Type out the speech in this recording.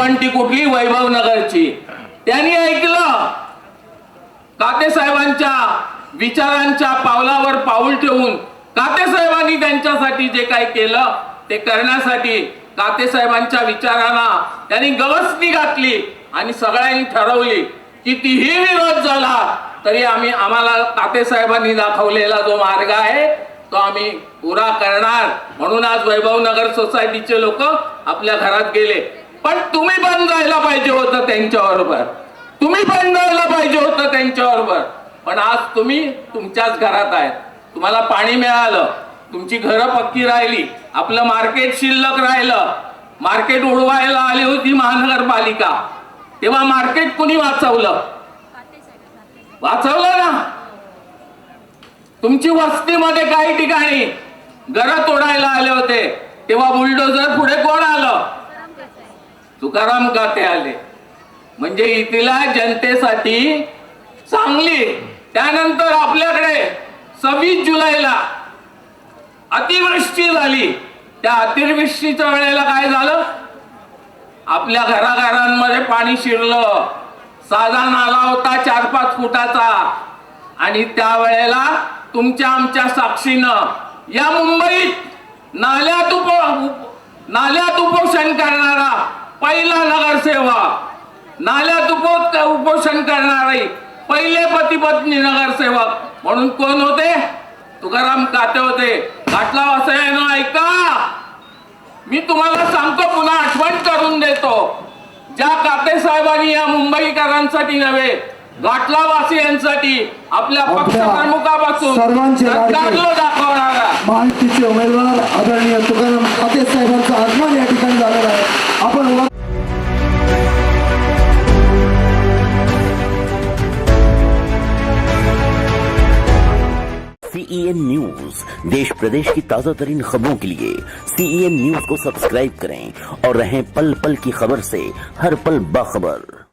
पण ती कुठली वैभवनगरची. त्यांनी ऐकलं काते साहेबांच्या विचारांच्या पावलावर पाऊल ठेवून काते साहेबांनी त्यांच्यासाठी जे काही केलं ते करण्यासाठी काते साहेबांच्या विचारांना त्यांनी गवसणी घातली आणि सगळ्यांनी ठरवली कितीही विरोध झाला तरी आम्हाला काते साहेबांनी दाखवलेला जो मार्ग आहे तो आम्ही पुरा करणार. म्हणून आज वैभवनगर सोसायटीचे लोक आपल्या घरात गेले. पण तुम्ही पण जायला पाहिजे होतं त्यांच्याबरोबर, तुम्ही पण जायला पाहिजे होतं त्यांच्याबरोबर. पण आज तुम्ही तुमच्याच घरात आहेत, तुम्हाला पाणी मिळालं, तुमची घरं पक्की राहिली, आपलं मार्केट शिल्लक राहिलं. मार्केट उडवायला आली होती महानगरपालिका, तेव्हा मार्केट कुणी वाचवलं? वाचवलं ना. तुमची वस्तीमध्ये काही ठिकाणी घरं तोडायला आले होते तेव्हा बुलडोझर पुढे कोण आलं? तुकाराम काते आले. म्हणजे इथल्या जनतेसाठी चांगली. त्यानंतर आपल्याकडे 26 जुलैला अतिवृष्टी झाली. त्या अतिवृष्टीच्या वेळेला काय झालं? आपल्या घराघरांमध्ये पाणी शिरलं. साधा नाला होता 4-5 फुटाचा आणि त्यावेळेला तुमच्या आमच्या साक्षीनं या मुंबईत नाल्यात उपोषण करणारा पहिला नगरसेवक, नाल्यात उपोषण करणारे पहिले पती पत्नी नगरसेवक म्हणून कोण होते? तुकाराम काते होते. घाटला वासियांनो ऐका, मी तुम्हाला सांगतो, पुन्हा आठवण करून देतो. ज्या काते साहेबांनी या मुंबईकरांसाठी नव्हे घाटला वासियांसाठी आपल्या पक्षप्रमुखापासून दाखवणारा महायुतीचे उमेदवार आदरणीय तुकाराम काते साहेबांचं आगमन या ठिकाणी झालेलं आहे. आपण CEN न्यूज, देश प्रदेश की ताजा तरीन खबरों के लिए CEN न्यूज को सब्सक्राइब करें और रहें पल पल की खबर से हर पल बाखबर।